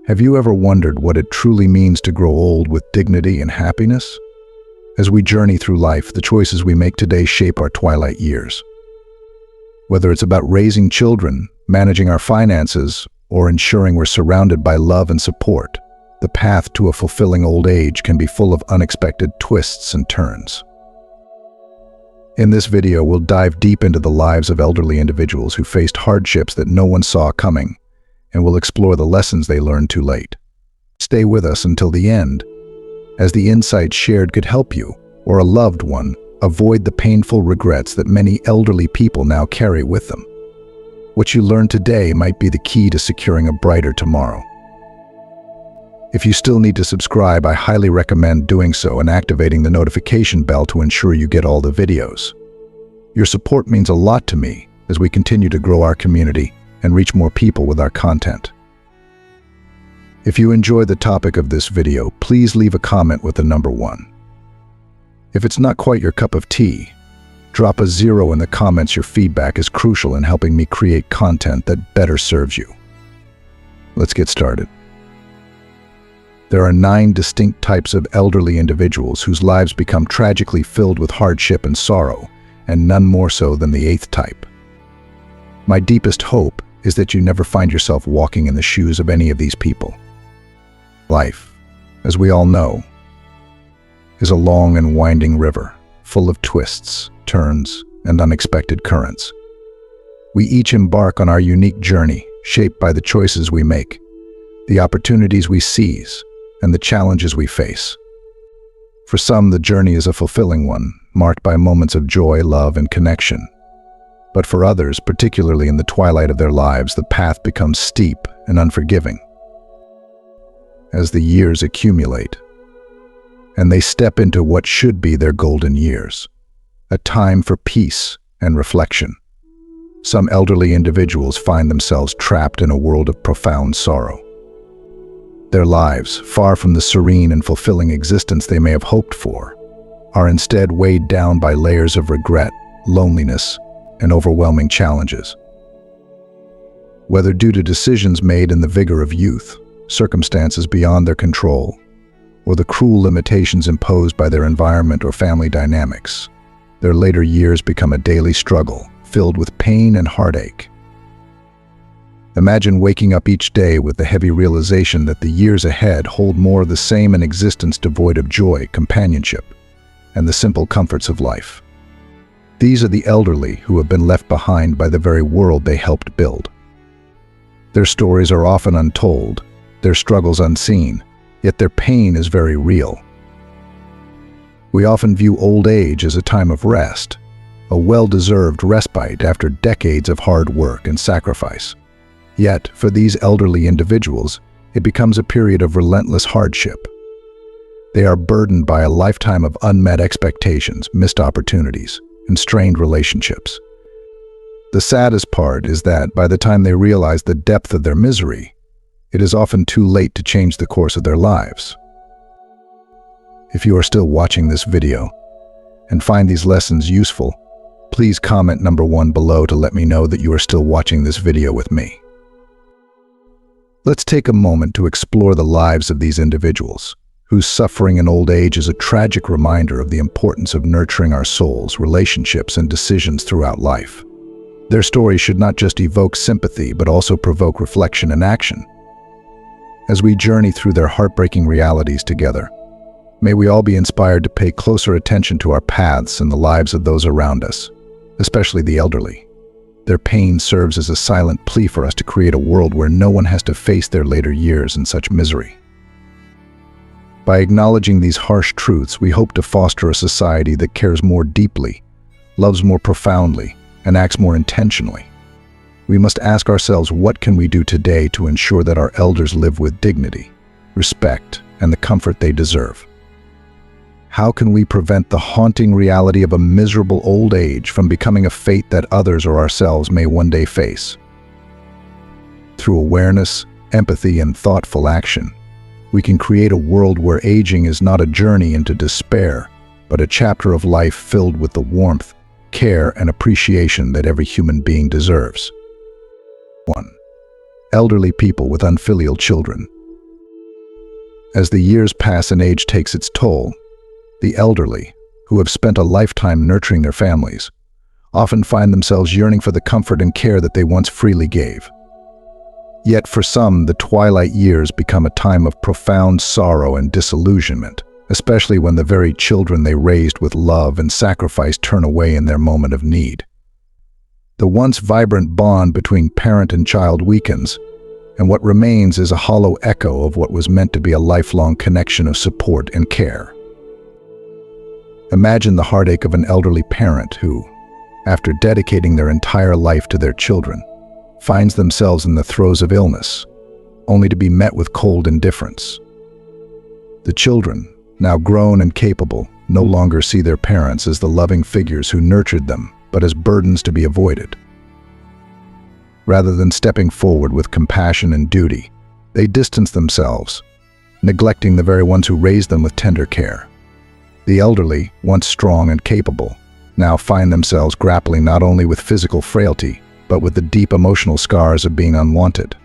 Have you ever wondered what it truly means to grow old with dignity and happiness? As we journey through life, the choices we make today shape our twilight years. Whether it's about raising children, managing our finances, or ensuring we're surrounded by love and support, the path to a fulfilling old age can be full of unexpected twists and turns. In this video, we'll dive deep into the lives of elderly individuals who faced hardships that no one saw coming, and we'll explore the lessons they learned too late. Stay with us until the end, as the insights shared could help you, or a loved one, avoid the painful regrets that many elderly people now carry with them. What you learn today might be the key to securing a brighter tomorrow. If you still need to subscribe, I highly recommend doing so and activating the notification bell to ensure you get all the videos. Your support means a lot to me as we continue to grow our community and reach more people with our content. If you enjoy the topic of this video, please leave a comment with the number 1. If it's not quite your cup of tea, drop a 0 in the comments. Your feedback is crucial in helping me create content that better serves you. Let's get started. There are 9 distinct types of elderly individuals whose lives become tragically filled with hardship and sorrow, and none more so than the 8th type. My deepest hope is that you never find yourself walking in the shoes of any of these people. Life, as we all know, is a long and winding river, full of twists, turns, and unexpected currents. We each embark on our unique journey, shaped by the choices we make, the opportunities we seize, and the challenges we face. For some, the journey is a fulfilling one, marked by moments of joy, love, and connection. But for others, particularly in the twilight of their lives, the path becomes steep and unforgiving. As the years accumulate, and they step into what should be their golden years, a time for peace and reflection, some elderly individuals find themselves trapped in a world of profound sorrow. Their lives, far from the serene and fulfilling existence they may have hoped for, are instead weighed down by layers of regret, loneliness, and overwhelming challenges. Whether due to decisions made in the vigor of youth, circumstances beyond their control, or the cruel limitations imposed by their environment or family dynamics, their later years become a daily struggle, filled with pain and heartache. Imagine waking up each day with the heavy realization that the years ahead hold more of the same, an existence devoid of joy, companionship, and the simple comforts of life. These are the elderly who have been left behind by the very world they helped build. Their stories are often untold, their struggles unseen, yet their pain is very real. We often view old age as a time of rest, a well-deserved respite after decades of hard work and sacrifice. Yet, for these elderly individuals, it becomes a period of relentless hardship. They are burdened by a lifetime of unmet expectations, missed opportunities, and strained relationships. The saddest part is that by the time they realize the depth of their misery, it is often too late to change the course of their lives. If you are still watching this video and find these lessons useful, please comment number 1 below to let me know that you are still watching this video with me. Let's take a moment to explore the lives of these individuals, whose suffering in old age is a tragic reminder of the importance of nurturing our souls, relationships, and decisions throughout life. Their stories should not just evoke sympathy, but also provoke reflection and action. As we journey through their heartbreaking realities together, may we all be inspired to pay closer attention to our paths and the lives of those around us, especially the elderly. Their pain serves as a silent plea for us to create a world where no one has to face their later years in such misery. By acknowledging these harsh truths, we hope to foster a society that cares more deeply, loves more profoundly, and acts more intentionally. We must ask ourselves, what can we do today to ensure that our elders live with dignity, respect, and the comfort they deserve? How can we prevent the haunting reality of a miserable old age from becoming a fate that others or ourselves may one day face? Through awareness, empathy, and thoughtful action, we can create a world where aging is not a journey into despair, but a chapter of life filled with the warmth, care, and appreciation that every human being deserves. 1. Elderly people with unfilial children. As the years pass and age takes its toll, the elderly, who have spent a lifetime nurturing their families, often find themselves yearning for the comfort and care that they once freely gave. Yet for some, the twilight years become a time of profound sorrow and disillusionment, especially when the very children they raised with love and sacrifice turn away in their moment of need. The once vibrant bond between parent and child weakens, and what remains is a hollow echo of what was meant to be a lifelong connection of support and care. Imagine the heartache of an elderly parent who, after dedicating their entire life to their children, finds themselves in the throes of illness, only to be met with cold indifference. The children, now grown and capable, no longer see their parents as the loving figures who nurtured them, but as burdens to be avoided. Rather than stepping forward with compassion and duty, they distance themselves, neglecting the very ones who raised them with tender care. The elderly, once strong and capable, now find themselves grappling not only with physical frailty, but with the deep emotional scars of being unwanted.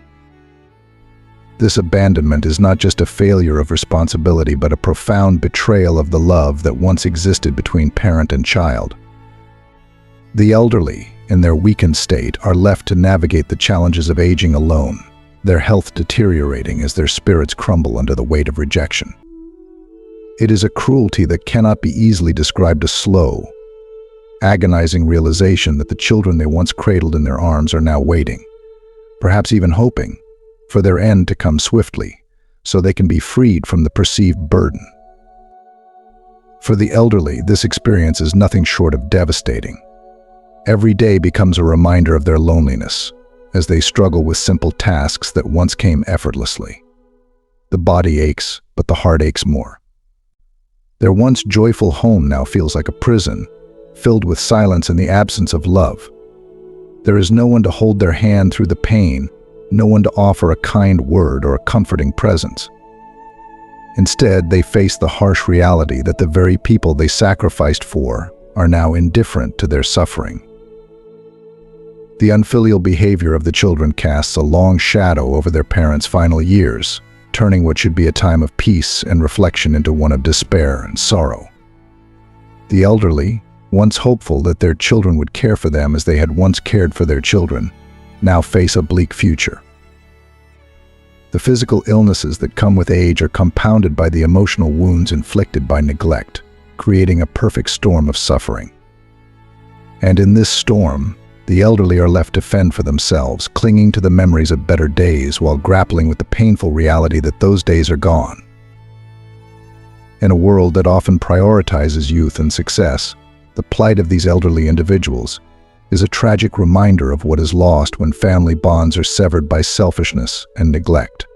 This abandonment is not just a failure of responsibility, but a profound betrayal of the love that once existed between parent and child. The elderly, in their weakened state, are left to navigate the challenges of aging alone, their health deteriorating as their spirits crumble under the weight of rejection. It is a cruelty that cannot be easily described, a slow, agonizing realization that the children they once cradled in their arms are now waiting, perhaps even hoping, for their end to come swiftly, so they can be freed from the perceived burden. For the elderly, this experience is nothing short of devastating. Every day becomes a reminder of their loneliness, as they struggle with simple tasks that once came effortlessly. The body aches, but the heart aches more. Their once joyful home now feels like a prison, filled with silence and the absence of love. There is no one to hold their hand through the pain, no one to offer a kind word or a comforting presence. Instead, they face the harsh reality that the very people they sacrificed for are now indifferent to their suffering. The unfilial behavior of the children casts a long shadow over their parents' final years, turning what should be a time of peace and reflection into one of despair and sorrow. The elderly, once hopeful that their children would care for them as they had once cared for their children, now face a bleak future. The physical illnesses that come with age are compounded by the emotional wounds inflicted by neglect, creating a perfect storm of suffering. And in this storm, the elderly are left to fend for themselves, clinging to the memories of better days while grappling with the painful reality that those days are gone. In a world that often prioritizes youth and success, the plight of these elderly individuals is a tragic reminder of what is lost when family bonds are severed by selfishness and neglect.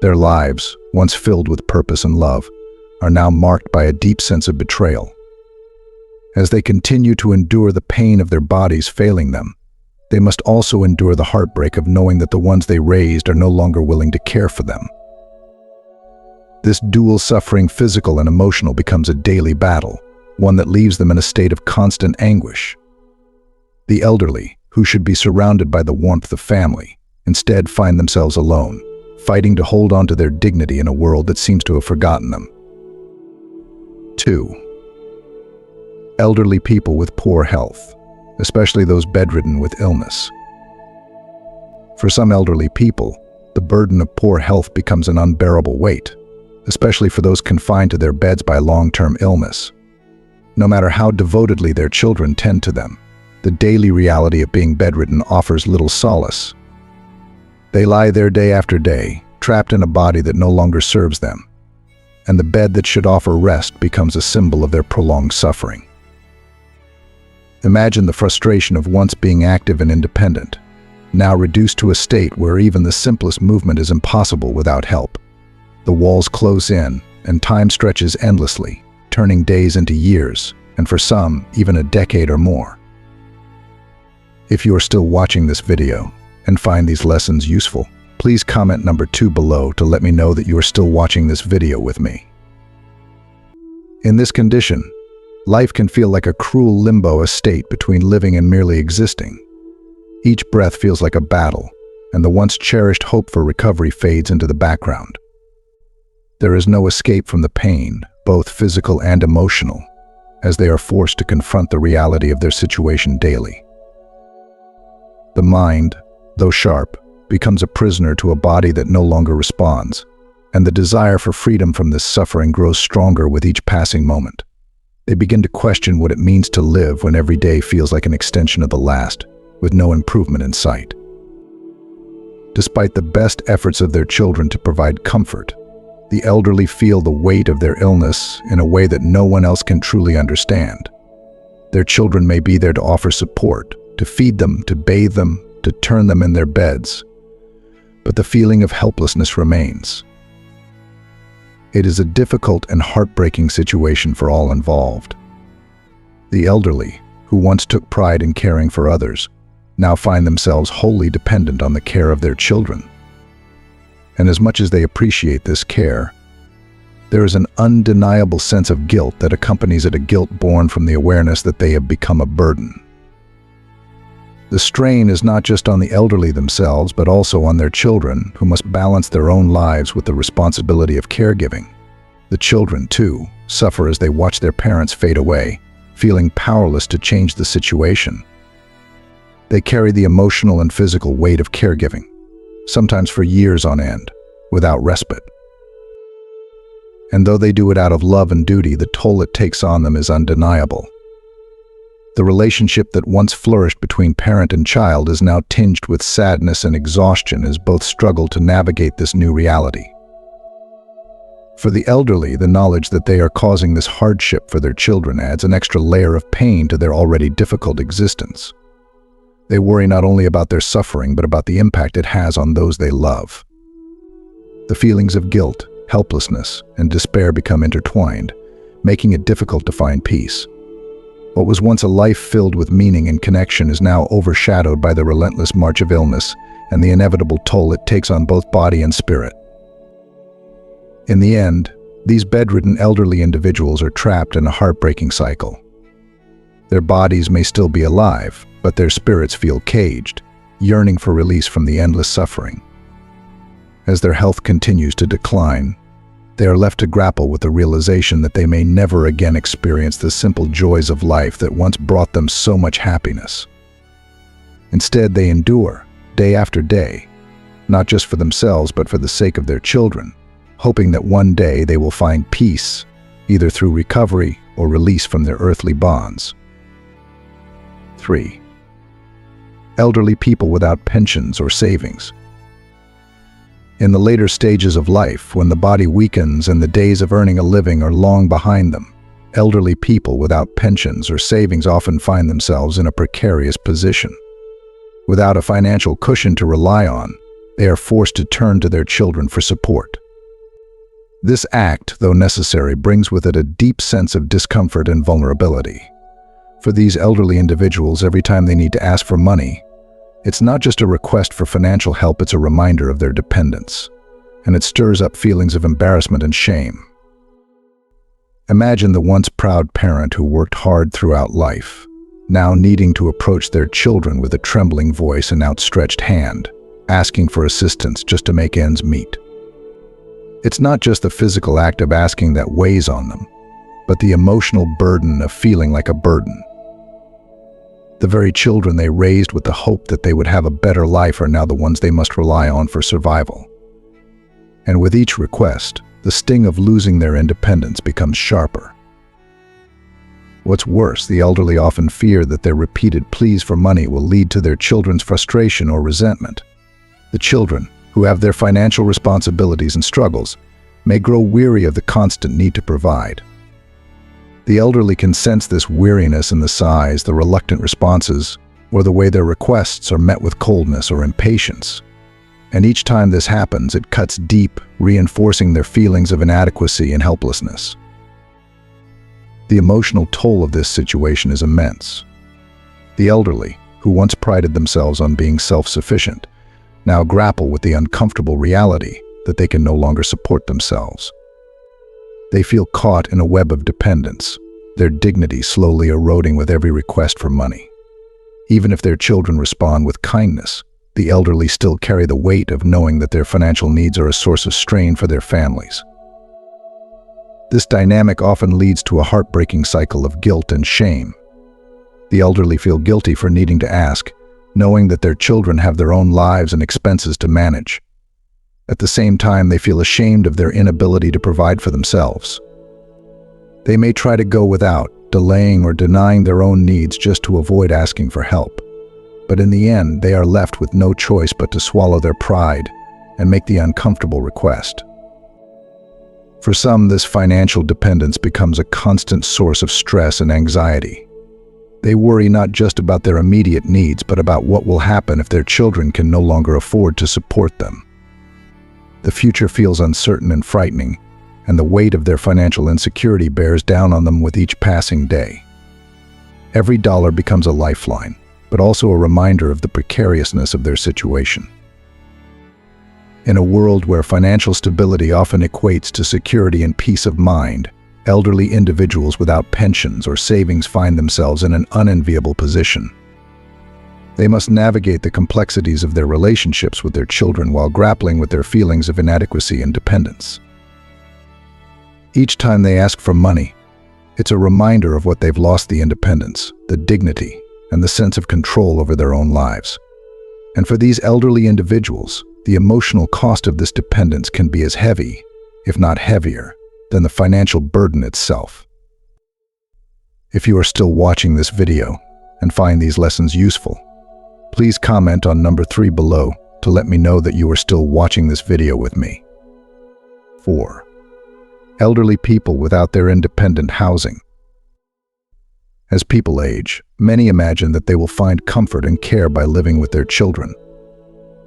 Their lives, once filled with purpose and love, are now marked by a deep sense of betrayal. As they continue to endure the pain of their bodies failing them, they must also endure the heartbreak of knowing that the ones they raised are no longer willing to care for them. This dual suffering, physical and emotional, becomes a daily battle, one that leaves them in a state of constant anguish. The elderly, who should be surrounded by the warmth of family, instead find themselves alone, fighting to hold on to their dignity in a world that seems to have forgotten them. 2. Elderly people with poor health, especially those bedridden with illness. For some elderly people, the burden of poor health becomes an unbearable weight, especially for those confined to their beds by long-term illness. No matter how devotedly their children tend to them, the daily reality of being bedridden offers little solace. They lie there day after day, trapped in a body that no longer serves them, and the bed that should offer rest becomes a symbol of their prolonged suffering. Imagine the frustration of once being active and independent, now reduced to a state where even the simplest movement is impossible without help. The walls close in, and time stretches endlessly, turning days into years, and for some, even a decade or more. If you are still watching this video and find these lessons useful, please comment number 2 below to let me know that you are still watching this video with me. In this condition, life can feel like a cruel limbo, a state between living and merely existing. Each breath feels like a battle, and the once cherished hope for recovery fades into the background. There is no escape from the pain, both physical and emotional, as they are forced to confront the reality of their situation daily. The mind, though sharp, becomes a prisoner to a body that no longer responds, and the desire for freedom from this suffering grows stronger with each passing moment. They begin to question what it means to live when every day feels like an extension of the last, with no improvement in sight. Despite the best efforts of their children to provide comfort, the elderly feel the weight of their illness in a way that no one else can truly understand. Their children may be there to offer support, to feed them, to bathe them, to turn them in their beds, but the feeling of helplessness remains. It is a difficult and heartbreaking situation for all involved. The elderly, who once took pride in caring for others, now find themselves wholly dependent on the care of their children. And as much as they appreciate this care, there is an undeniable sense of guilt that accompanies it, a guilt born from the awareness that they have become a burden. The strain is not just on the elderly themselves, but also on their children, who must balance their own lives with the responsibility of caregiving. The children, too, suffer as they watch their parents fade away, feeling powerless to change the situation. They carry the emotional and physical weight of caregiving, sometimes for years on end, without respite. And though they do it out of love and duty, the toll it takes on them is undeniable. The relationship that once flourished between parent and child is now tinged with sadness and exhaustion as both struggle to navigate this new reality. For the elderly, the knowledge that they are causing this hardship for their children adds an extra layer of pain to their already difficult existence. They worry not only about their suffering, but about the impact it has on those they love. The feelings of guilt, helplessness, and despair become intertwined, making it difficult to find peace. What was once a life filled with meaning and connection is now overshadowed by the relentless march of illness and the inevitable toll it takes on both body and spirit. In the end, these bedridden elderly individuals are trapped in a heartbreaking cycle. Their bodies may still be alive, but their spirits feel caged, yearning for release from the endless suffering. As their health continues to decline, they are left to grapple with the realization that they may never again experience the simple joys of life that once brought them so much happiness. Instead, they endure, day after day, not just for themselves but for the sake of their children, hoping that one day they will find peace, either through recovery or release from their earthly bonds. 3. Elderly people without pensions or savings. In the later stages of life, when the body weakens and the days of earning a living are long behind them, elderly people without pensions or savings often find themselves in a precarious position. Without a financial cushion to rely on, they are forced to turn to their children for support. This act, though necessary, brings with it a deep sense of discomfort and vulnerability. For these elderly individuals, every time they need to ask for money, it's not just a request for financial help, it's a reminder of their dependence, and it stirs up feelings of embarrassment and shame. Imagine the once proud parent who worked hard throughout life, now needing to approach their children with a trembling voice and outstretched hand, asking for assistance just to make ends meet. It's not just the physical act of asking that weighs on them, but the emotional burden of feeling like a burden. The very children they raised with the hope that they would have a better life are now the ones they must rely on for survival. And with each request, the sting of losing their independence becomes sharper. What's worse, the elderly often fear that their repeated pleas for money will lead to their children's frustration or resentment. The children, who have their financial responsibilities and struggles, may grow weary of the constant need to provide. The elderly can sense this weariness in the sighs, the reluctant responses, or the way their requests are met with coldness or impatience. And each time this happens, it cuts deep, reinforcing their feelings of inadequacy and helplessness. The emotional toll of this situation is immense. The elderly, who once prided themselves on being self-sufficient, now grapple with the uncomfortable reality that they can no longer support themselves. They feel caught in a web of dependence, their dignity slowly eroding with every request for money. Even if their children respond with kindness, the elderly still carry the weight of knowing that their financial needs are a source of strain for their families. This dynamic often leads to a heartbreaking cycle of guilt and shame. The elderly feel guilty for needing to ask, knowing that their children have their own lives and expenses to manage. At the same time, they feel ashamed of their inability to provide for themselves. They may try to go without, delaying or denying their own needs just to avoid asking for help. But in the end, they are left with no choice but to swallow their pride and make the uncomfortable request. For some, this financial dependence becomes a constant source of stress and anxiety. They worry not just about their immediate needs, but about what will happen if their children can no longer afford to support them. The future feels uncertain and frightening, and the weight of their financial insecurity bears down on them with each passing day. Every dollar becomes a lifeline, but also a reminder of the precariousness of their situation. In a world where financial stability often equates to security and peace of mind, elderly individuals without pensions or savings find themselves in an unenviable position. They must navigate the complexities of their relationships with their children while grappling with their feelings of inadequacy and dependence. Each time they ask for money, it's a reminder of what they've lost: the independence, the dignity, and the sense of control over their own lives. And for these elderly individuals, the emotional cost of this dependence can be as heavy, if not heavier, than the financial burden itself. If you are still watching this video and find these lessons useful, please comment on number 3 below to let me know that you are still watching this video with me. 4. Elderly people without their independent housing. As people age, many imagine that they will find comfort and care by living with their children.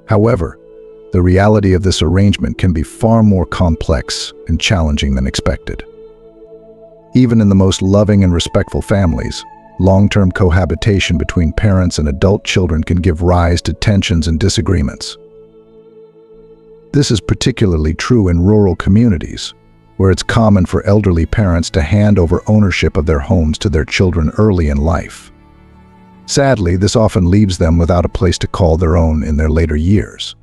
However, the reality of this arrangement can be far more complex and challenging than expected. Even in the most loving and respectful families, long-term cohabitation between parents and adult children can give rise to tensions and disagreements. This is particularly true in rural communities, where it's common for elderly parents to hand over ownership of their homes to their children early in life. Sadly, this often leaves them without a place to call their own in their later years.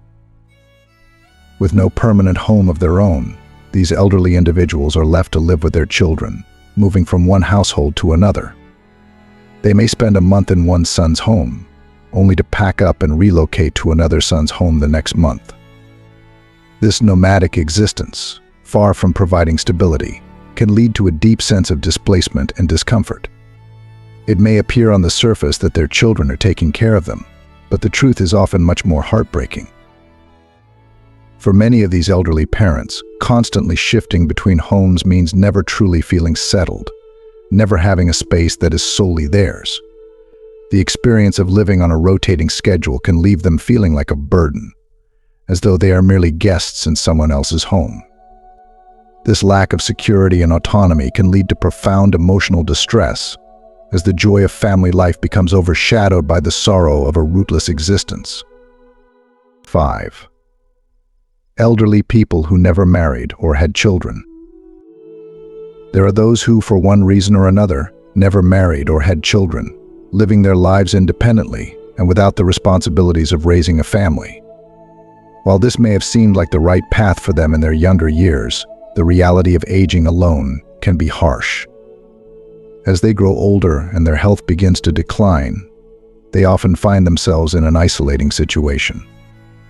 With no permanent home of their own, these elderly individuals are left to live with their children, moving from one household to another. They may spend a month in one son's home, only to pack up and relocate to another son's home the next month. This nomadic existence, far from providing stability, can lead to a deep sense of displacement and discomfort. It may appear on the surface that their children are taking care of them, but the truth is often much more heartbreaking. For many of these elderly parents, constantly shifting between homes means never truly feeling settled, never having a space that is solely theirs. The experience of living on a rotating schedule can leave them feeling like a burden, as though they are merely guests in someone else's home. This lack of security and autonomy can lead to profound emotional distress, as the joy of family life becomes overshadowed by the sorrow of a rootless existence. 5. Elderly people who never married or had children. There are those who, for one reason or another, never married or had children, living their lives independently and without the responsibilities of raising a family. While this may have seemed like the right path for them in their younger years, the reality of aging alone can be harsh. As they grow older and their health begins to decline, they often find themselves in an isolating situation.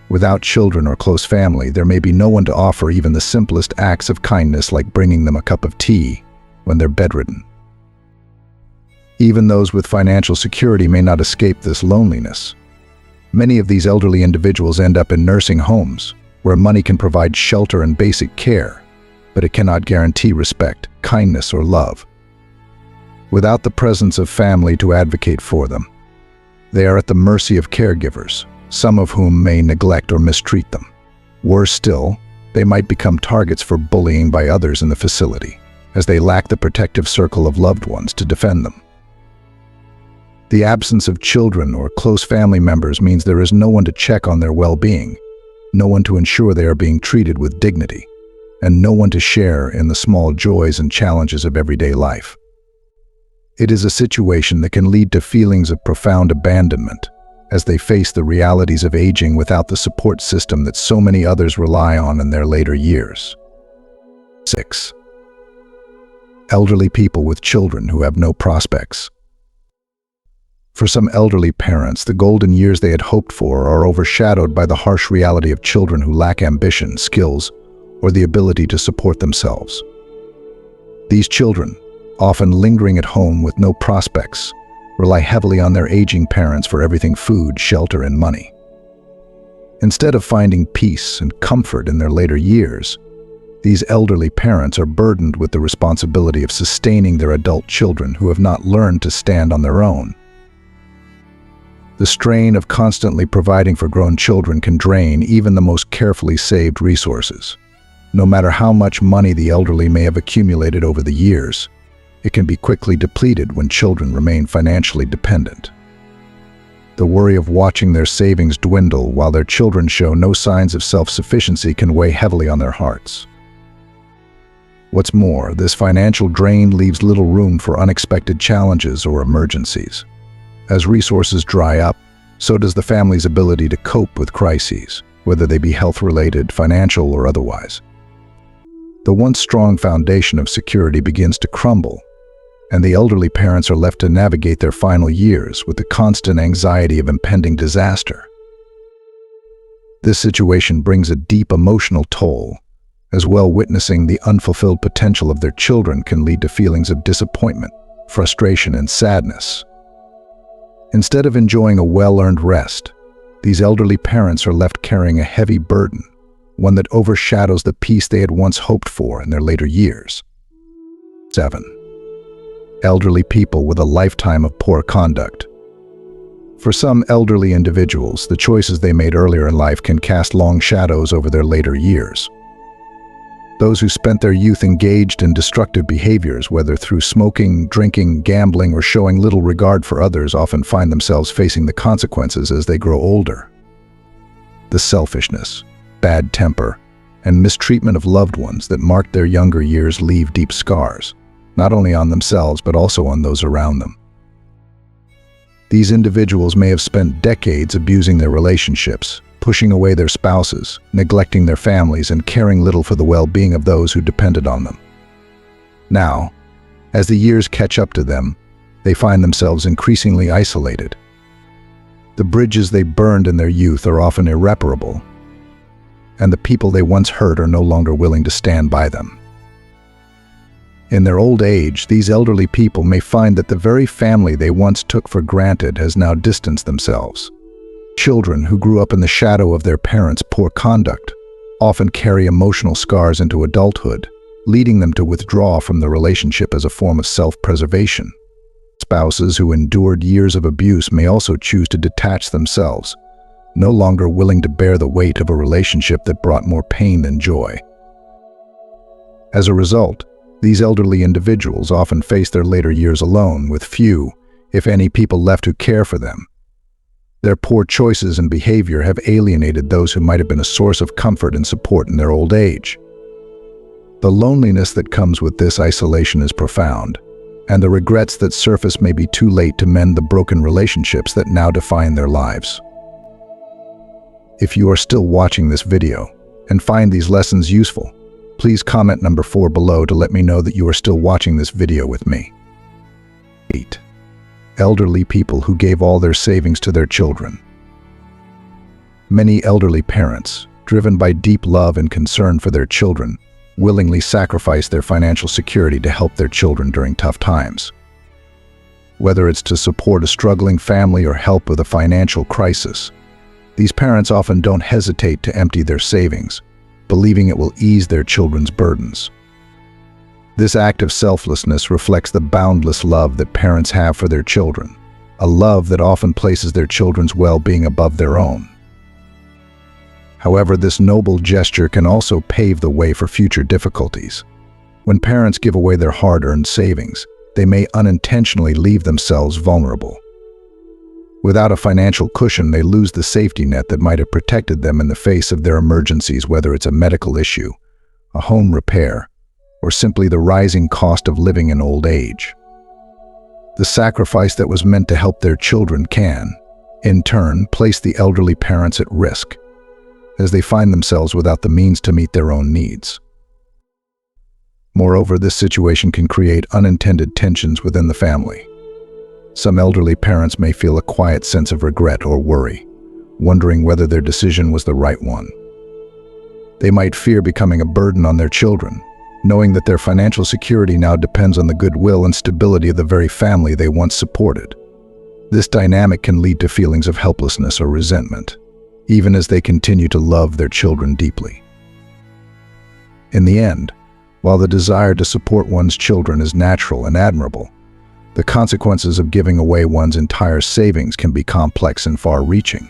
Without children or close family, there may be no one to offer even the simplest acts of kindness, like bringing them a cup of tea when they're bedridden. Even those with financial security may not escape this loneliness. Many of these elderly individuals end up in nursing homes, where money can provide shelter and basic care, but it cannot guarantee respect, kindness, or love. Without the presence of family to advocate for them, they are at the mercy of caregivers, some of whom may neglect or mistreat them. Worse still, they might become targets for bullying by others in the facility, as they lack the protective circle of loved ones to defend them. The absence of children or close family members means there is no one to check on their well-being, no one to ensure they are being treated with dignity, and no one to share in the small joys and challenges of everyday life. It is a situation that can lead to feelings of profound abandonment, as they face the realities of aging without the support system that so many others rely on in their later years. 6. Elderly people with children who have no prospects. For some elderly parents, the golden years they had hoped for are overshadowed by the harsh reality of children who lack ambition, skills, or the ability to support themselves. These children, often lingering at home with no prospects, rely heavily on their aging parents for everything: food, shelter, and money. Instead of finding peace and comfort in their later years, these elderly parents are burdened with the responsibility of sustaining their adult children who have not learned to stand on their own. The strain of constantly providing for grown children can drain even the most carefully saved resources. No matter how much money the elderly may have accumulated over the years, it can be quickly depleted when children remain financially dependent. The worry of watching their savings dwindle while their children show no signs of self-sufficiency can weigh heavily on their hearts. What's more, this financial drain leaves little room for unexpected challenges or emergencies. As resources dry up, so does the family's ability to cope with crises, whether they be health-related, financial, or otherwise. The once strong foundation of security begins to crumble, and the elderly parents are left to navigate their final years with the constant anxiety of impending disaster. This situation brings a deep emotional toll, as well. Witnessing the unfulfilled potential of their children can lead to feelings of disappointment, frustration, and sadness. Instead of enjoying a well-earned rest, these elderly parents are left carrying a heavy burden, one that overshadows the peace they had once hoped for in their later years. 7. Elderly people with a lifetime of poor conduct. For some elderly individuals, the choices they made earlier in life can cast long shadows over their later years. Those who spent their youth engaged in destructive behaviors, whether through smoking, drinking, gambling, or showing little regard for others, often find themselves facing the consequences as they grow older. The selfishness, bad temper, and mistreatment of loved ones that marked their younger years leave deep scars, not only on themselves but also on those around them. These individuals may have spent decades abusing their relationships, pushing away their spouses, neglecting their families, and caring little for the well-being of those who depended on them. Now, as the years catch up to them, they find themselves increasingly isolated. The bridges they burned in their youth are often irreparable, and the people they once hurt are no longer willing to stand by them. In their old age, these elderly people may find that the very family they once took for granted has now distanced themselves. Children who grew up in the shadow of their parents' poor conduct often carry emotional scars into adulthood, leading them to withdraw from the relationship as a form of self-preservation. Spouses who endured years of abuse may also choose to detach themselves, no longer willing to bear the weight of a relationship that brought more pain than joy. As a result, these elderly individuals often face their later years alone, with few, if any, people left who care for them. Their poor choices and behavior have alienated those who might have been a source of comfort and support in their old age. The loneliness that comes with this isolation is profound, and the regrets that surface may be too late to mend the broken relationships that now define their lives. If you are still watching this video and find these lessons useful, please comment number 4 below to let me know that you are still watching this video with me. 8. Elderly people who gave all their savings to their children. Many elderly parents, driven by deep love and concern for their children, willingly sacrifice their financial security to help their children during tough times. Whether it's to support a struggling family or help with a financial crisis, these parents often don't hesitate to empty their savings, believing it will ease their children's burdens. This act of selflessness reflects the boundless love that parents have for their children, a love that often places their children's well-being above their own. However, this noble gesture can also pave the way for future difficulties. When parents give away their hard-earned savings, they may unintentionally leave themselves vulnerable. Without a financial cushion, they lose the safety net that might have protected them in the face of their emergencies, whether it's a medical issue, a home repair, or simply the rising cost of living in old age. The sacrifice that was meant to help their children can, in turn, place the elderly parents at risk, as they find themselves without the means to meet their own needs. Moreover, this situation can create unintended tensions within the family. Some elderly parents may feel a quiet sense of regret or worry, wondering whether their decision was the right one. They might fear becoming a burden on their children, knowing that their financial security now depends on the goodwill and stability of the very family they once supported. This dynamic can lead to feelings of helplessness or resentment, even as they continue to love their children deeply. In the end, while the desire to support one's children is natural and admirable, the consequences of giving away one's entire savings can be complex and far-reaching.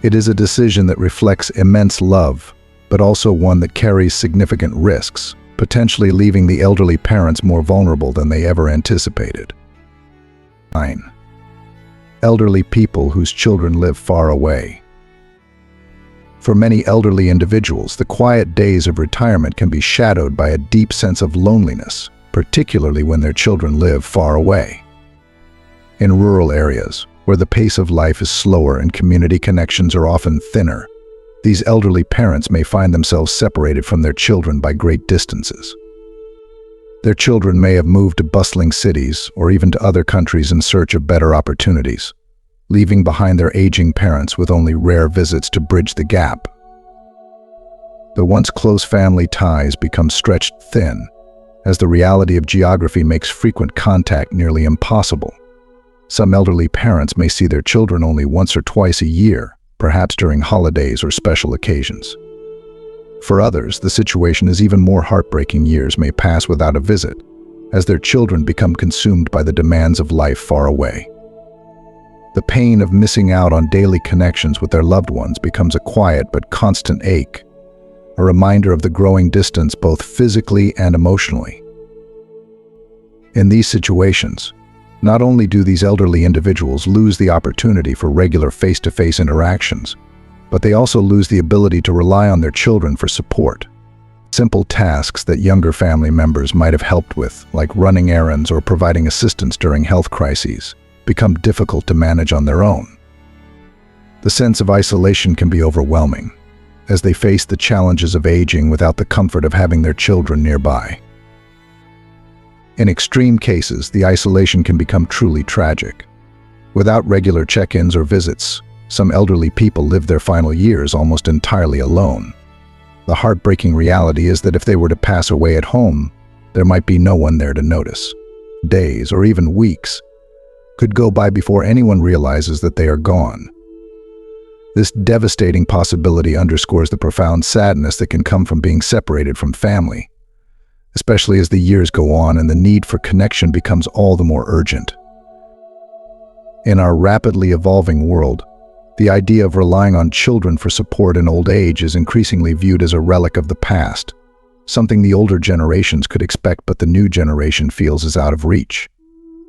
It is a decision that reflects immense love, but also one that carries significant risks, potentially leaving the elderly parents more vulnerable than they ever anticipated. 9. Elderly people whose children live far away. For many elderly individuals, the quiet days of retirement can be shadowed by a deep sense of loneliness, particularly when their children live far away. In rural areas, where the pace of life is slower and community connections are often thinner, these elderly parents may find themselves separated from their children by great distances. Their children may have moved to bustling cities or even to other countries in search of better opportunities, leaving behind their aging parents with only rare visits to bridge the gap. The once close family ties become stretched thin, as the reality of geography makes frequent contact nearly impossible. Some elderly parents may see their children only once or twice a year, perhaps during holidays or special occasions. For others, the situation is even more heartbreaking. Years may pass without a visit, as their children become consumed by the demands of life far away. The pain of missing out on daily connections with their loved ones becomes a quiet but constant ache, a reminder of the growing distance both physically and emotionally. In these situations, not only do these elderly individuals lose the opportunity for regular face-to-face interactions, but they also lose the ability to rely on their children for support. Simple tasks that younger family members might have helped with, like running errands or providing assistance during health crises, become difficult to manage on their own. The sense of isolation can be overwhelming, as they face the challenges of aging without the comfort of having their children nearby. In extreme cases, the isolation can become truly tragic. Without regular check-ins or visits, some elderly people live their final years almost entirely alone. The heartbreaking reality is that if they were to pass away at home, there might be no one there to notice. Days, or even weeks, could go by before anyone realizes that they are gone. This devastating possibility underscores the profound sadness that can come from being separated from family, especially as the years go on and the need for connection becomes all the more urgent. In our rapidly evolving world, the idea of relying on children for support in old age is increasingly viewed as a relic of the past, something the older generations could expect but the new generation feels is out of reach.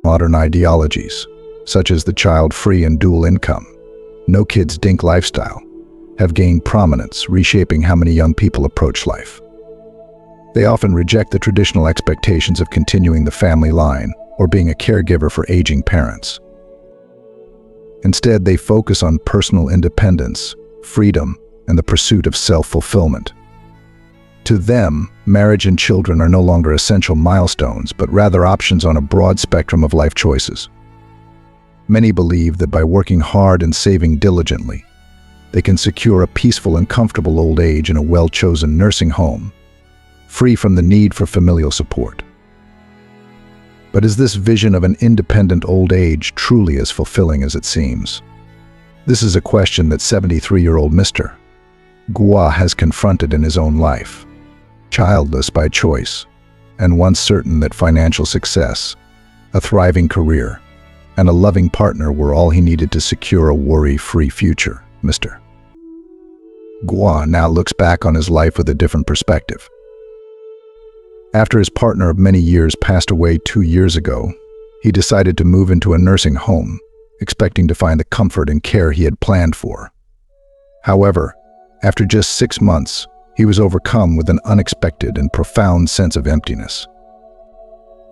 Modern ideologies, such as the child-free and dual income, no-kids-dink lifestyle, have gained prominence, reshaping how many young people approach life. They often reject the traditional expectations of continuing the family line or being a caregiver for aging parents. Instead, they focus on personal independence, freedom, and the pursuit of self-fulfillment. To them, marriage and children are no longer essential milestones, but rather options on a broad spectrum of life choices. Many believe that by working hard and saving diligently, they can secure a peaceful and comfortable old age in a well-chosen nursing home, free from the need for familial support. But is this vision of an independent old age truly as fulfilling as it seems? This is a question that 73-year-old Mr. Gua has confronted in his own life. Childless by choice, and once certain that financial success, a thriving career, and a loving partner were all he needed to secure a worry-free future, Mr. Gua now looks back on his life with a different perspective. After his partner of many years passed away 2 years ago, he decided to move into a nursing home, expecting to find the comfort and care he had planned for. However, after just 6 months, he was overcome with an unexpected and profound sense of emptiness.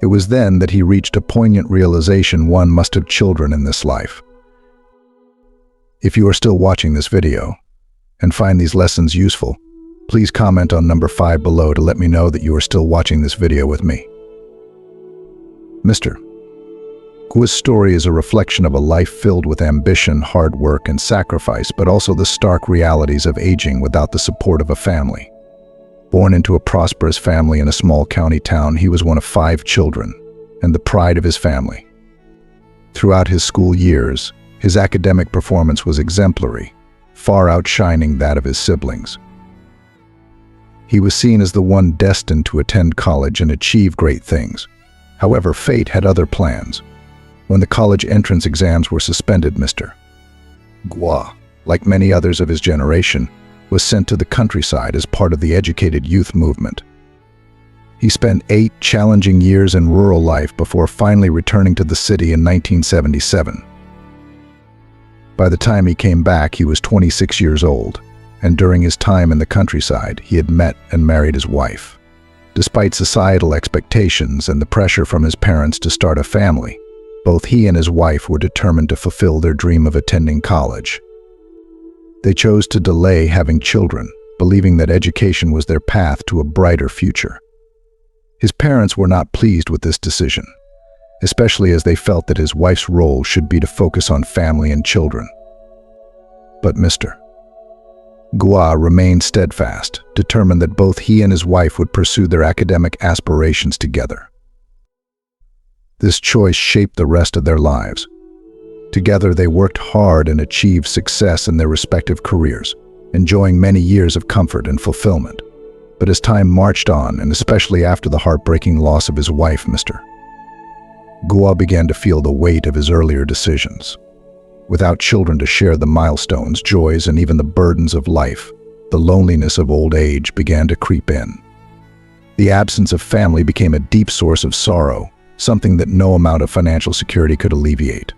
It was then that he reached a poignant realization: one must have children in this life. If you are still watching this video and find these lessons useful, Please comment on number 5 below to let me know that you are still watching this video with me. Mr. Gua's story is a reflection of a life filled with ambition, hard work, and sacrifice, but also the stark realities of aging without the support of a family. Born into a prosperous family in a small county town, he was one of 5 children and the pride of his family. Throughout his school years, his academic performance was exemplary, far outshining that of his siblings. He was seen as the one destined to attend college and achieve great things. However, fate had other plans. When the college entrance exams were suspended, Mr. Gua, like many others of his generation, was sent to the countryside as part of the educated youth movement. He spent 8 challenging years in rural life before finally returning to the city in 1977. By the time he came back, he was 26 years old, and during his time in the countryside, he had met and married his wife. Despite societal expectations and the pressure from his parents to start a family, both he and his wife were determined to fulfill their dream of attending college. They chose to delay having children, believing that education was their path to a brighter future. His parents were not pleased with this decision, especially as they felt that his wife's role should be to focus on family and children. But Mr. Gua remained steadfast, determined that both he and his wife would pursue their academic aspirations together. This choice shaped the rest of their lives. Together, they worked hard and achieved success in their respective careers, enjoying many years of comfort and fulfillment. But as time marched on, and especially after the heartbreaking loss of his wife, Mr. Gua began to feel the weight of his earlier decisions. Without children to share the milestones, joys, and even the burdens of life, the loneliness of old age began to creep in. The absence of family became a deep source of sorrow, something that no amount of financial security could alleviate.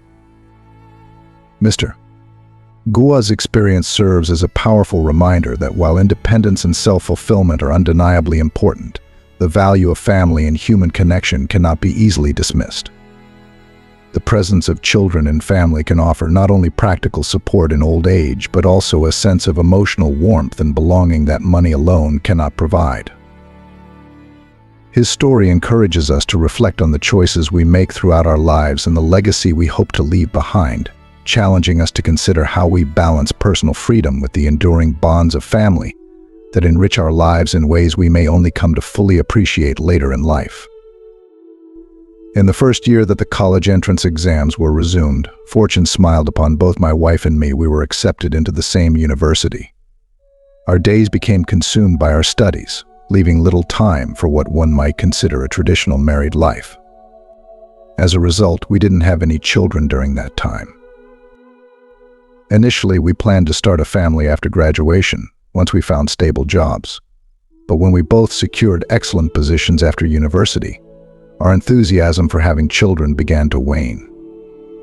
Mr. Gua's experience serves as a powerful reminder that while independence and self-fulfillment are undeniably important, the value of family and human connection cannot be easily dismissed. The presence of children and family can offer not only practical support in old age, but also a sense of emotional warmth and belonging that money alone cannot provide. His story encourages us to reflect on the choices we make throughout our lives and the legacy we hope to leave behind, challenging us to consider how we balance personal freedom with the enduring bonds of family that enrich our lives in ways we may only come to fully appreciate later in life. In the first year that the college entrance exams were resumed, fortune smiled upon both my wife and me. We were accepted into the same university. Our days became consumed by our studies, leaving little time for what one might consider a traditional married life. As a result, we didn't have any children during that time. Initially, we planned to start a family after graduation, once we found stable jobs. But when we both secured excellent positions after university, our enthusiasm for having children began to wane.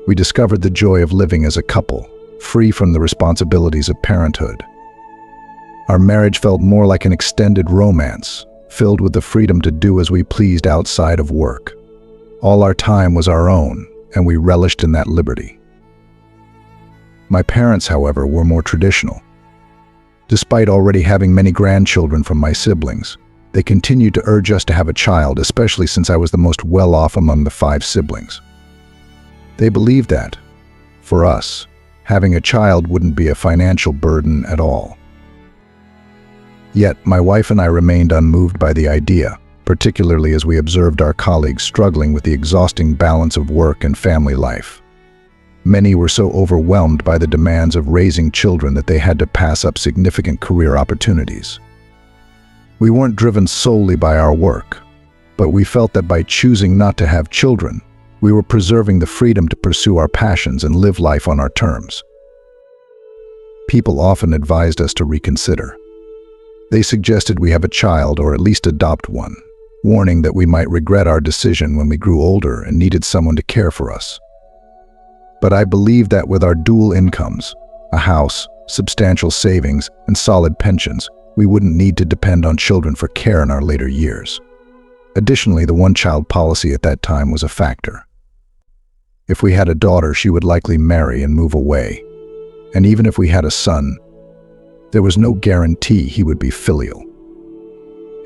We discovered the joy of living as a couple, free from the responsibilities of parenthood. Our marriage felt more like an extended romance, filled with the freedom to do as we pleased outside of work. All our time was our own, and we relished in that liberty. My parents, however, were more traditional. Despite already having many grandchildren from my siblings, they continued to urge us to have a child, especially since I was the most well-off among the 5 siblings. They believed that, for us, having a child wouldn't be a financial burden at all. Yet, my wife and I remained unmoved by the idea, particularly as we observed our colleagues struggling with the exhausting balance of work and family life. Many were so overwhelmed by the demands of raising children that they had to pass up significant career opportunities. We weren't driven solely by our work, but we felt that by choosing not to have children, we were preserving the freedom to pursue our passions and live life on our terms. People often advised us to reconsider. They suggested we have a child or at least adopt one, warning that we might regret our decision when we grew older and needed someone to care for us. But I believe that with our dual incomes, a house, substantial savings, and solid pensions, we wouldn't need to depend on children for care in our later years. Additionally, the one-child policy at that time was a factor. If we had a daughter, she would likely marry and move away. And even if we had a son, there was no guarantee he would be filial.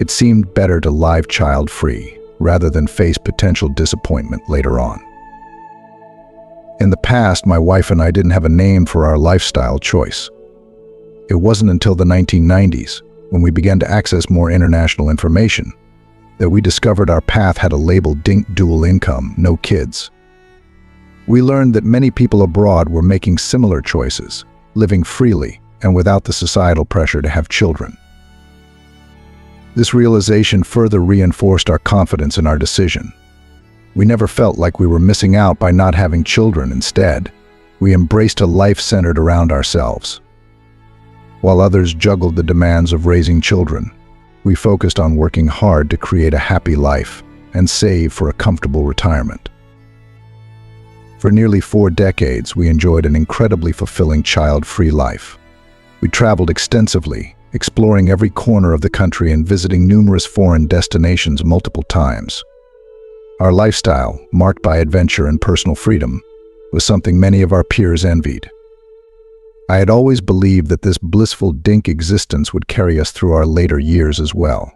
It seemed better to live child-free rather than face potential disappointment later on. In the past, my wife and I didn't have a name for our lifestyle choice. It wasn't until the 1990s, when we began to access more international information, that we discovered our path had a label: dual income, no kids. We learned that many people abroad were making similar choices, living freely and without the societal pressure to have children. This realization further reinforced our confidence in our decision. We never felt like we were missing out by not having children. Instead, we embraced a life centered around ourselves. While others juggled the demands of raising children, we focused on working hard to create a happy life and save for a comfortable retirement. For nearly 4 decades, we enjoyed an incredibly fulfilling child-free life. We traveled extensively, exploring every corner of the country and visiting numerous foreign destinations multiple times. Our lifestyle, marked by adventure and personal freedom, was something many of our peers envied. I had always believed that this blissful existence would carry us through our later years as well.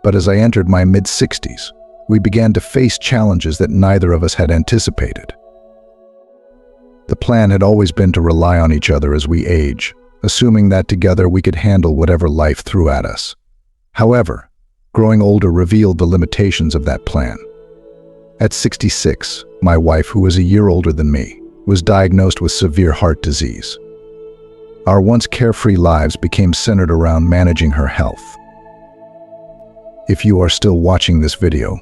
But as I entered my mid-60s, we began to face challenges that neither of us had anticipated. The plan had always been to rely on each other as we age, assuming that together we could handle whatever life threw at us. However, growing older revealed the limitations of that plan. At 66, my wife, who was a year older than me, was diagnosed with severe heart disease. Our once carefree lives became centered around managing her health. If you are still watching this video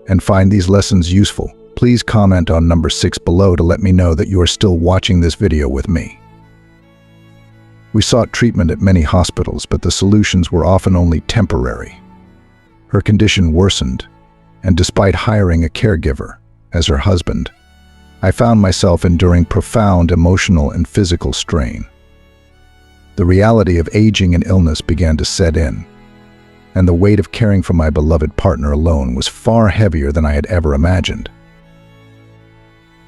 and find these lessons useful, please comment on number 6 below to let me know that you are still watching this video with me. We sought treatment at many hospitals, but the solutions were often only temporary. Her condition worsened, and despite hiring a caregiver as her husband, I found myself enduring profound emotional and physical strain. The reality of aging and illness began to set in, and the weight of caring for my beloved partner alone was far heavier than I had ever imagined.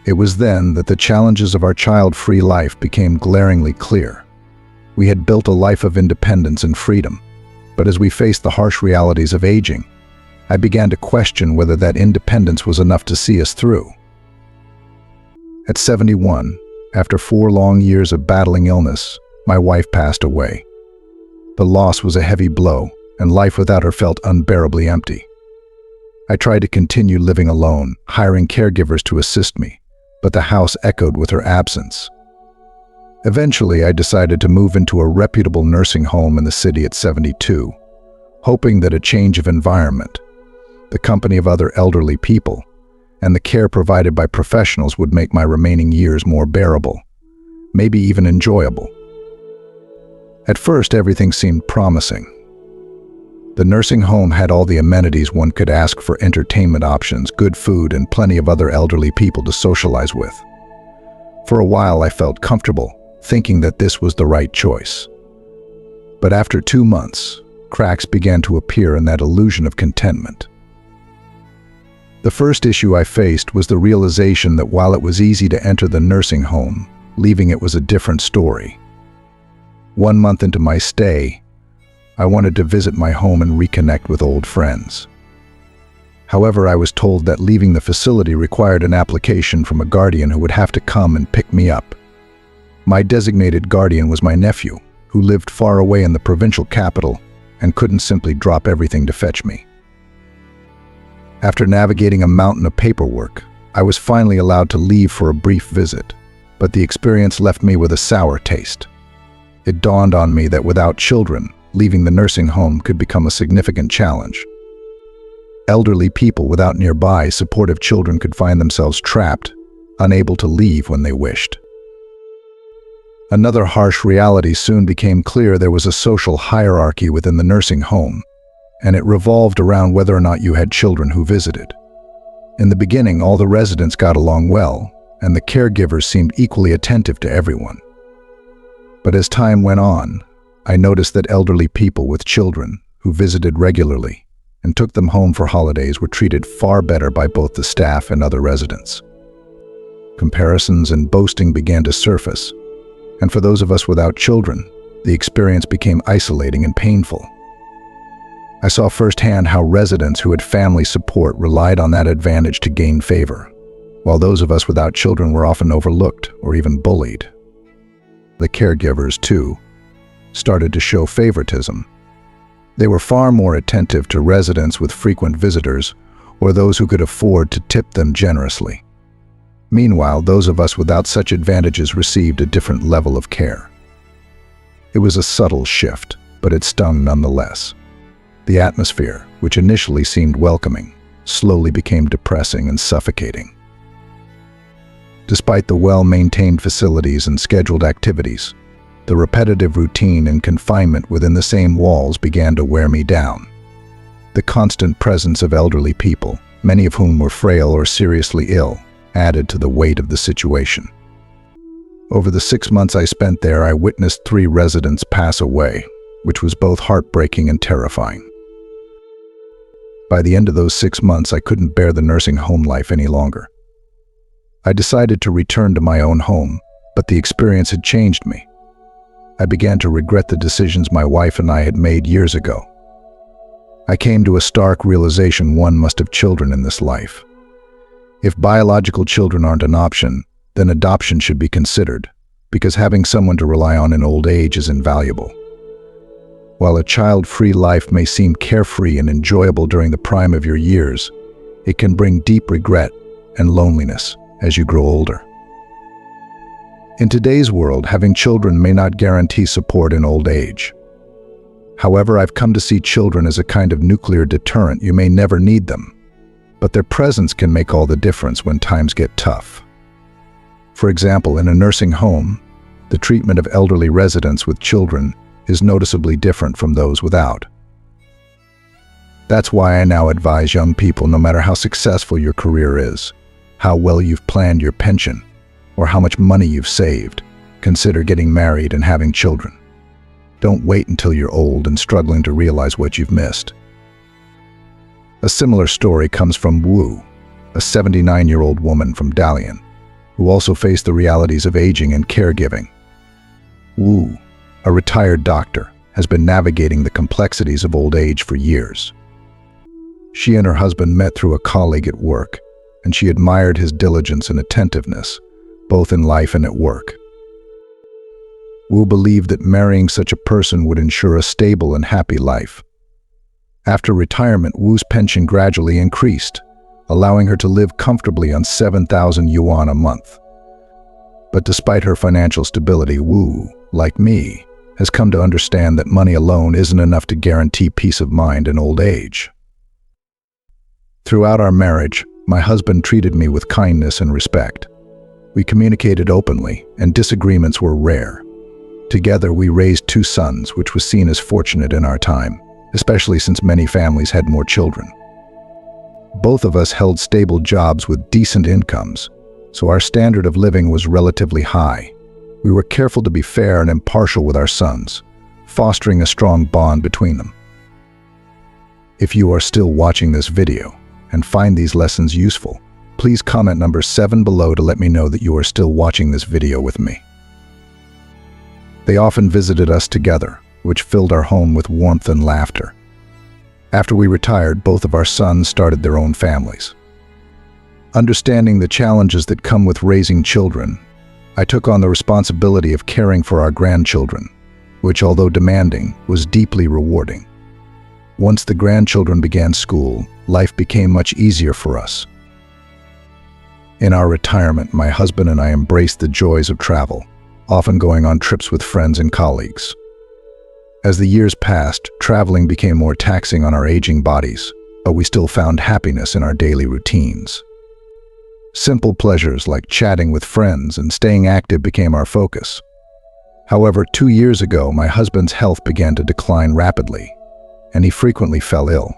It was then that the challenges of our child-free life became glaringly clear. We had built a life of independence and freedom, but as we faced the harsh realities of aging, I began to question whether that independence was enough to see us through. At 71, after 4 long years of battling illness, my wife passed away. The loss was a heavy blow, and life without her felt unbearably empty. I tried to continue living alone, hiring caregivers to assist me, but the house echoed with her absence. Eventually, I decided to move into a reputable nursing home in the city at 72, hoping that a change of environment, the company of other elderly people, and the care provided by professionals would make my remaining years more bearable, maybe even enjoyable. At first, everything seemed promising. The nursing home had all the amenities one could ask for: entertainment options, good food, and plenty of other elderly people to socialize with. For a while, I felt comfortable, thinking that this was the right choice. But after 2 months, cracks began to appear in that illusion of contentment. The first issue I faced was the realization that while it was easy to enter the nursing home, leaving it was a different story. 1 month into my stay, I wanted to visit my home and reconnect with old friends. However, I was told that leaving the facility required an application from a guardian who would have to come and pick me up. My designated guardian was my nephew, who lived far away in the provincial capital and couldn't simply drop everything to fetch me. After navigating a mountain of paperwork, I was finally allowed to leave for a brief visit, but the experience left me with a sour taste. It dawned on me that without children, leaving the nursing home could become a significant challenge. Elderly people without nearby supportive children could find themselves trapped, unable to leave when they wished. Another harsh reality soon became clear: there was a social hierarchy within the nursing home, and it revolved around whether or not you had children who visited. In the beginning, all the residents got along well, and the caregivers seemed equally attentive to everyone. But as time went on, I noticed that elderly people with children who visited regularly and took them home for holidays were treated far better by both the staff and other residents. Comparisons and boasting began to surface, and for those of us without children, the experience became isolating and painful. I saw firsthand how residents who had family support relied on that advantage to gain favor, while those of us without children were often overlooked or even bullied. The caregivers, too, started to show favoritism. They were far more attentive to residents with frequent visitors or those who could afford to tip them generously. Meanwhile, those of us without such advantages received a different level of care. It was a subtle shift, but it stung nonetheless. The atmosphere, which initially seemed welcoming, slowly became depressing and suffocating. Despite the well-maintained facilities and scheduled activities, the repetitive routine and confinement within the same walls began to wear me down. The constant presence of elderly people, many of whom were frail or seriously ill, added to the weight of the situation. Over the 6 months I spent there, I witnessed 3 residents pass away, which was both heartbreaking and terrifying. By the end of those 6 months, I couldn't bear the nursing home life any longer. I decided to return to my own home, but the experience had changed me. I began to regret the decisions my wife and I had made years ago. I came to a stark realization: one must have children in this life. If biological children aren't an option, then adoption should be considered, because having someone to rely on in old age is invaluable. While a child-free life may seem carefree and enjoyable during the prime of your years, it can bring deep regret and loneliness as you grow older. In today's world, having children may not guarantee support in old age. However, I've come to see children as a kind of nuclear deterrent. You may never need them, but their presence can make all the difference when times get tough. For example, in a nursing home, the treatment of elderly residents with children is noticeably different from those without. That's why I now advise young people, no matter how successful your career is, how well you've planned your pension, or how much money you've saved, consider getting married and having children. Don't wait until you're old and struggling to realize what you've missed. A similar story comes from Wu, a 79-year-old woman from Dalian, who also faced the realities of aging and caregiving. Wu, a retired doctor, has been navigating the complexities of old age for years. She and her husband met through a colleague at work, and she admired his diligence and attentiveness, both in life and at work. Wu believed that marrying such a person would ensure a stable and happy life. After retirement, Wu's pension gradually increased, allowing her to live comfortably on 7,000 yuan a month. But despite her financial stability, Wu, like me, has come to understand that money alone isn't enough to guarantee peace of mind in old age. Throughout our marriage, my husband treated me with kindness and respect. We communicated openly, and disagreements were rare. Together, we raised 2 sons, which was seen as fortunate in our time, especially since many families had more children. Both of us held stable jobs with decent incomes, so our standard of living was relatively high. We were careful to be fair and impartial with our sons, fostering a strong bond between them. If you are still watching this video and find these lessons useful, please comment number 7 below to let me know that you are still watching this video with me. They often visited us together, which filled our home with warmth and laughter. After we retired, both of our sons started their own families. Understanding the challenges that come with raising children, I took on the responsibility of caring for our grandchildren, which, although demanding, was deeply rewarding. Once the grandchildren began school, life became much easier for us. In our retirement, my husband and I embraced the joys of travel, often going on trips with friends and colleagues. As the years passed, traveling became more taxing on our aging bodies, but we still found happiness in our daily routines. Simple pleasures like chatting with friends and staying active became our focus. However, 2 years ago, my husband's health began to decline rapidly, and he frequently fell ill.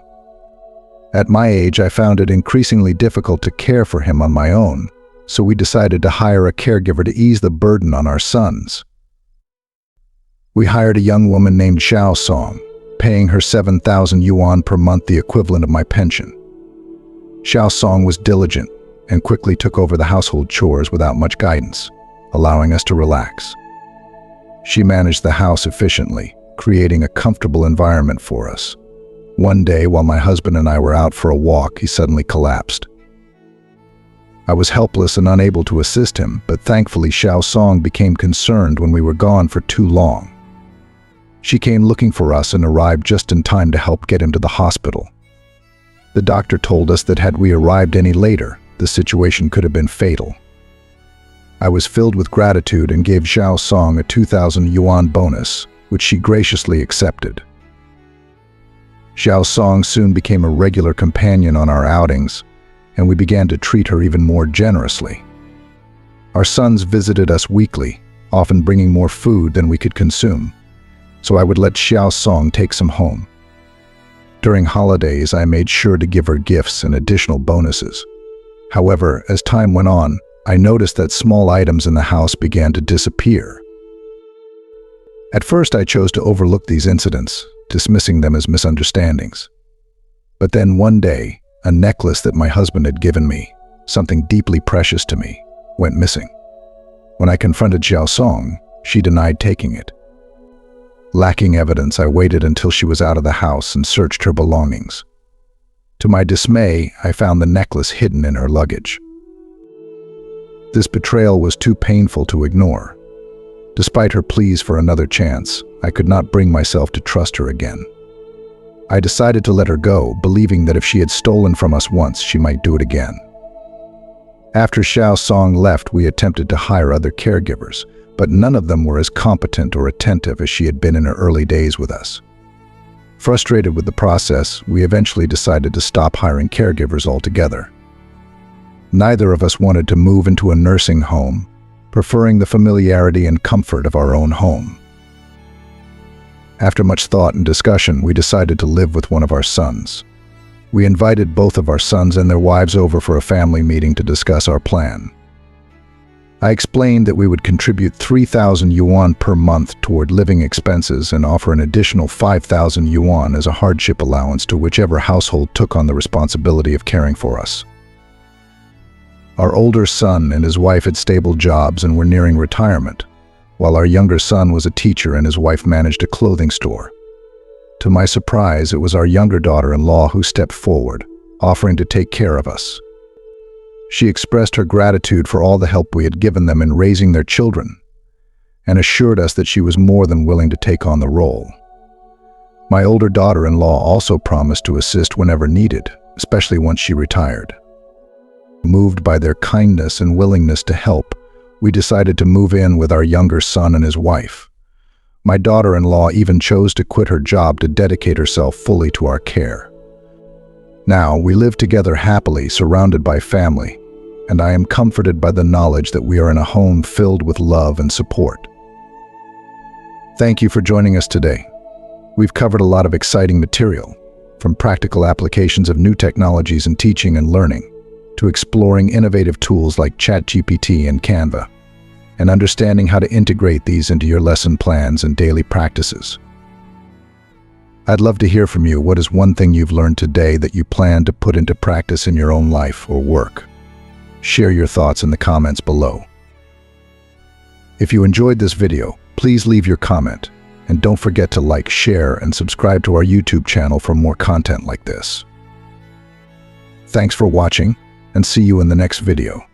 At my age, I found it increasingly difficult to care for him on my own, so we decided to hire a caregiver to ease the burden on our sons. We hired a young woman named Xiao Song, paying her 7,000 yuan per month, the equivalent of my pension. Xiao Song was diligent and quickly took over the household chores without much guidance, allowing us to relax. She managed the house efficiently, creating a comfortable environment for us. One day, while my husband and I were out for a walk, he suddenly collapsed. I was helpless and unable to assist him, but thankfully Xiao Song became concerned when we were gone for too long. She came looking for us and arrived just in time to help get him to the hospital. The doctor told us that had we arrived any later, the situation could have been fatal. I was filled with gratitude and gave Xiao Song a 2,000 yuan bonus, which she graciously accepted. Xiao Song soon became a regular companion on our outings, and we began to treat her even more generously. Our sons visited us weekly, often bringing more food than we could consume, so I would let Xiao Song take some home. During holidays, I made sure to give her gifts and additional bonuses. However, as time went on, I noticed that small items in the house began to disappear. At first, I chose to overlook these incidents, dismissing them as misunderstandings. But then one day, a necklace that my husband had given me, something deeply precious to me, went missing. When I confronted Xiao Song, she denied taking it. Lacking evidence, I waited until she was out of the house and searched her belongings. To my dismay, I found the necklace hidden in her luggage. This betrayal was too painful to ignore. Despite her pleas for another chance, I could not bring myself to trust her again. I decided to let her go, believing that if she had stolen from us once, she might do it again. After Xiao Song left, we attempted to hire other caregivers, but none of them were as competent or attentive as she had been in her early days with us. Frustrated with the process, we eventually decided to stop hiring caregivers altogether. Neither of us wanted to move into a nursing home, preferring the familiarity and comfort of our own home. After much thought and discussion, we decided to live with one of our sons. We invited both of our sons and their wives over for a family meeting to discuss our plan. I explained that we would contribute 3,000 yuan per month toward living expenses and offer an additional 5,000 yuan as a hardship allowance to whichever household took on the responsibility of caring for us. Our older son and his wife had stable jobs and were nearing retirement, while our younger son was a teacher and his wife managed a clothing store. To my surprise, it was our younger daughter-in-law who stepped forward, offering to take care of us. She expressed her gratitude for all the help we had given them in raising their children, and assured us that she was more than willing to take on the role. My older daughter-in-law also promised to assist whenever needed, especially once she retired. Moved by their kindness and willingness to help, we decided to move in with our younger son and his wife. My daughter-in-law even chose to quit her job to dedicate herself fully to our care. Now, we live together happily, surrounded by family, and I am comforted by the knowledge that we are in a home filled with love and support. Thank you for joining us today. We've covered a lot of exciting material, from practical applications of new technologies in teaching and learning, to exploring innovative tools like ChatGPT and Canva, and understanding how to integrate these into your lesson plans and daily practices. I'd love to hear from you. What is one thing you've learned today that you plan to put into practice in your own life or work? Share your thoughts in the comments below. If you enjoyed this video, please leave your comment, and don't forget to like, share, and subscribe to our YouTube channel for more content like this. Thanks for watching, and see you in the next video.